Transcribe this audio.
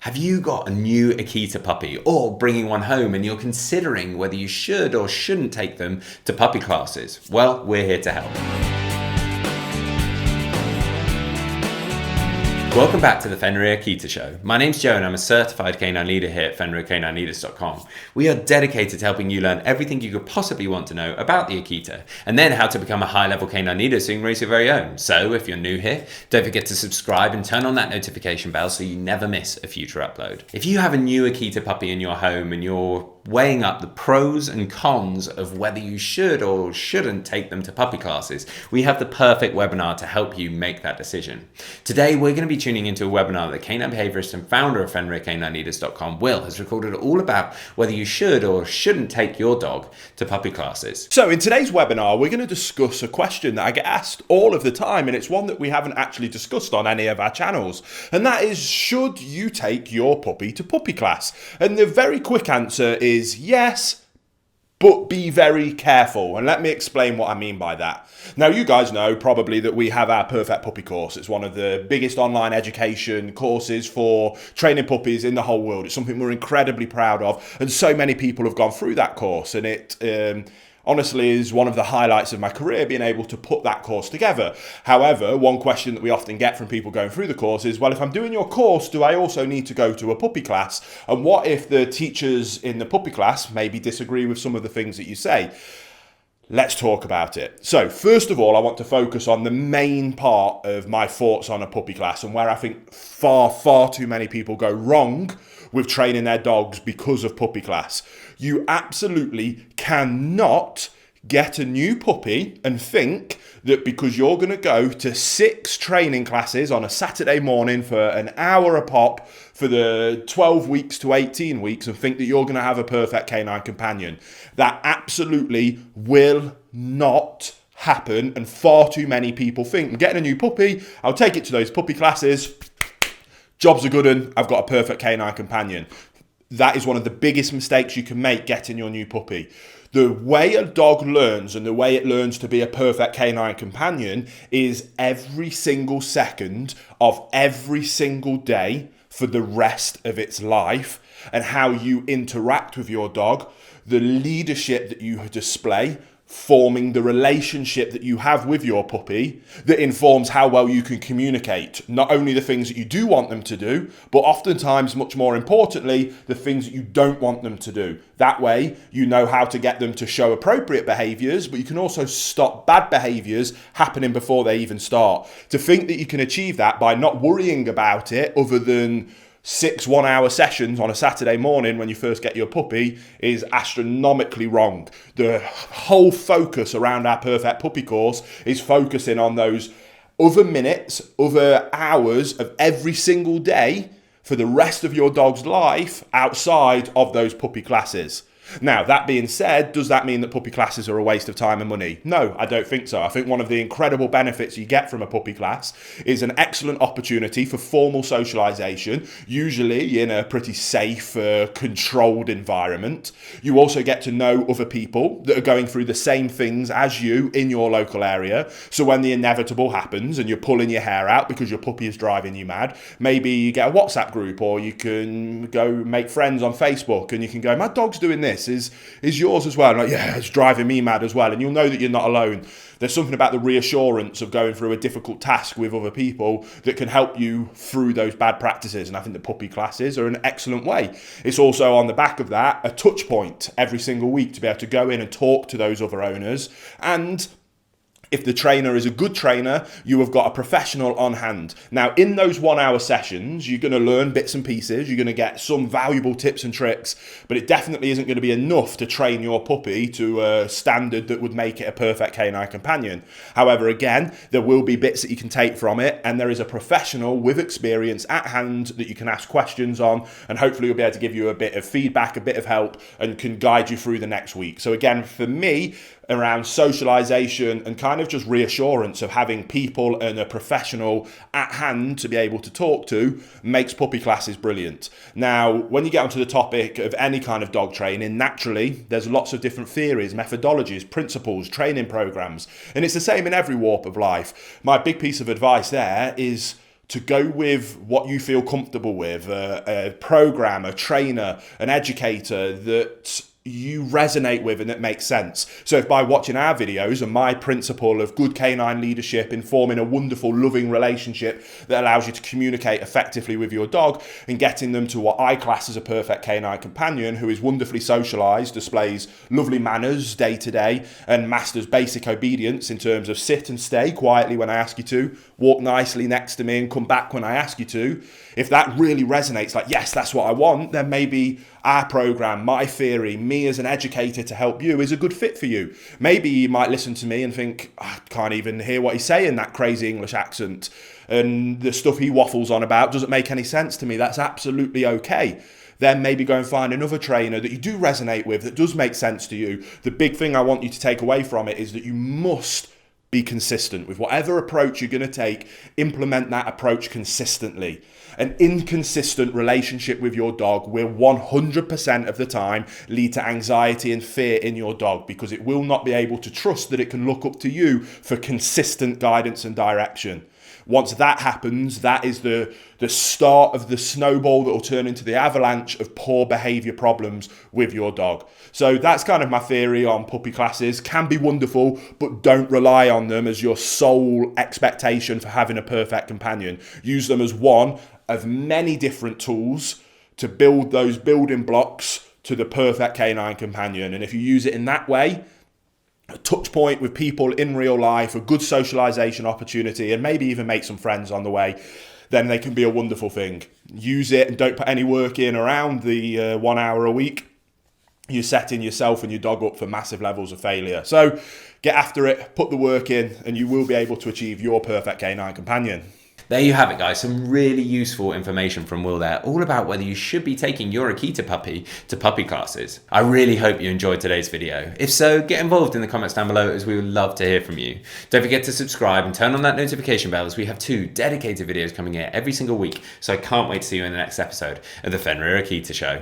Have you got a new Akita puppy or bringing one home and you're considering whether you should or shouldn't take them to puppy classes? Well, we're here to help. Welcome back to the Fenrir Akita Show. My name's Joe and I'm a certified canine leader here at FenrirCanineLeaders.com. We are dedicated to helping you learn everything you could possibly want to know about the Akita and then how to become a high-level canine leader so you can raise your very own. So if you're new here, don't forget to subscribe and turn on that notification bell so you never miss a future upload. If you have a new Akita puppy in your home and you're weighing up the pros and cons of whether you should or shouldn't take them to puppy classes, we have the perfect webinar to help you make that decision. Today, we're going to be tuning into a webinar that canine behaviorist and founder of FenrirCanineLeaders.com, Will, has recorded all about whether you should or shouldn't take your dog to puppy classes. So in today's webinar, we're going to discuss a question that I get asked all of the time, and it's one that we haven't actually discussed on any of our channels, and that is, should you take your puppy to puppy class? And the very quick answer is yes, but be very careful. And let me explain what I mean by that. Now, you guys know probably that we have our Perfect Puppy course. It's one of the biggest online education courses for training puppies in the whole world. It's something we're incredibly proud of, and so many people have gone through that course, and it honestly is one of the highlights of my career, being able to put that course together. However, one question that we often get from people going through the course is, well, if I'm doing your course, do I also need to go to a puppy class? And what if the teachers in the puppy class maybe disagree with some of the things that you say? Let's talk about it. So first of all, I want to focus on the main part of my thoughts on a puppy class and where I think far too many people go wrong with training their dogs because of puppy class. You absolutely cannot get a new puppy and think that because you're going to go to 6 training classes on a Saturday morning for an hour a pop for the 12 weeks to 18 weeks and think that you're going to have a perfect canine companion. That absolutely will not happen, and far too many people think, I'm getting a new puppy, I'll take it to those puppy classes, job's a good one, I've got a perfect canine companion. That is one of the biggest mistakes you can make getting your new puppy. The way a dog learns and the way it learns to be a perfect canine companion is every single second of every single day for the rest of its life, and how you interact with your dog, the leadership that you display, forming the relationship that you have with your puppy that informs how well you can communicate. Not only the things that you do want them to do, but oftentimes, much more importantly, the things that you don't want them to do. That way, you know how to get them to show appropriate behaviors, but you can also stop bad behaviors happening before they even start. To think that you can achieve that by not worrying about it other than 6 one-hour sessions on a Saturday morning when you first get your puppy is astronomically wrong. The whole focus around our Perfect Puppy course is focusing on those other minutes, other hours of every single day for the rest of your dog's life outside of those puppy classes. Now, that being said, does that mean that puppy classes are a waste of time and money? No, I don't think so. I think one of the incredible benefits you get from a puppy class is an excellent opportunity for formal socialization, usually in a pretty safe, controlled environment. You also get to know other people that are going through the same things as you in your local area. So when the inevitable happens and you're pulling your hair out because your puppy is driving you mad, maybe you get a WhatsApp group, or you can go make friends on Facebook and you can go, my dog's doing this. Is yours as well? Like, yeah, it's driving me mad as well. And you'll know that you're not alone. There's something about the reassurance of going through a difficult task with other people that can help you through those bad practices. And I think the puppy classes are an excellent way. It's also, on the back of that, a touch point every single week to be able to go in and talk to those other owners. And if the trainer is a good trainer, you have got a professional on hand. Now, in those 1-hour sessions, you're going to learn bits and pieces. You're going to get some valuable tips and tricks, but it definitely isn't going to be enough to train your puppy to a standard that would make it a perfect canine companion. However, again, there will be bits that you can take from it, and there is a professional with experience at hand that you can ask questions on, and hopefully you'll be able to give you a bit of feedback, a bit of help, and can guide you through the next week. So again, for me, around socialization and kind of just reassurance of having people and a professional at hand to be able to talk to makes puppy classes brilliant. Now, when you get onto the topic of any kind of dog training, naturally, there's lots of different theories, methodologies, principles, training programs, and it's the same in every warp of life. My big piece of advice there is to go with what you feel comfortable with, a program, a trainer, an educator that you resonate with and that makes sense. So if by watching our videos and my principle of good canine leadership in forming a wonderful, loving relationship that allows you to communicate effectively with your dog and getting them to what I class as a perfect canine companion who is wonderfully socialized, displays lovely manners day to day, and masters basic obedience in terms of sit and stay quietly when I ask you to, walk nicely next to me and come back when I ask you to. If that really resonates, like, yes, that's what I want, then maybe our program, my theory, me as an educator to help you is a good fit for you. Maybe you might listen to me and think, I can't even hear what he's saying, that crazy English accent. And the stuff he waffles on about doesn't make any sense to me. That's absolutely okay. Then maybe go and find another trainer that you do resonate with, that does make sense to you. The big thing I want you to take away from it is that you must be consistent with whatever approach you're going to take. Implement that approach consistently. An inconsistent relationship with your dog will 100% of the time lead to anxiety and fear in your dog, because it will not be able to trust that it can look up to you for consistent guidance and direction. Once that happens, that is the start of the snowball that will turn into the avalanche of poor behavior problems with your dog. So that's kind of my theory on puppy classes. Can be wonderful, but don't rely on them as your sole expectation for having a perfect companion. Use them as one of many different tools to build those building blocks to the perfect canine companion. And if you use it in that way, a touch point with people in real life, a good socialization opportunity, and maybe even make some friends on the way, then they can be a wonderful thing. Use it and don't put any work in around the 1 hour a week. You're setting yourself and your dog up for massive levels of failure. So get after it, put the work in, and you will be able to achieve your perfect canine companion. There you have it, guys. Some really useful information from Will there, all about whether you should be taking your Akita puppy to puppy classes. I really hope you enjoyed today's video. If so, get involved in the comments down below, as we would love to hear from you. Don't forget to subscribe and turn on that notification bell, as we have 2 dedicated videos coming here every single week. So I can't wait to see you in the next episode of the Fenrir Akita Show.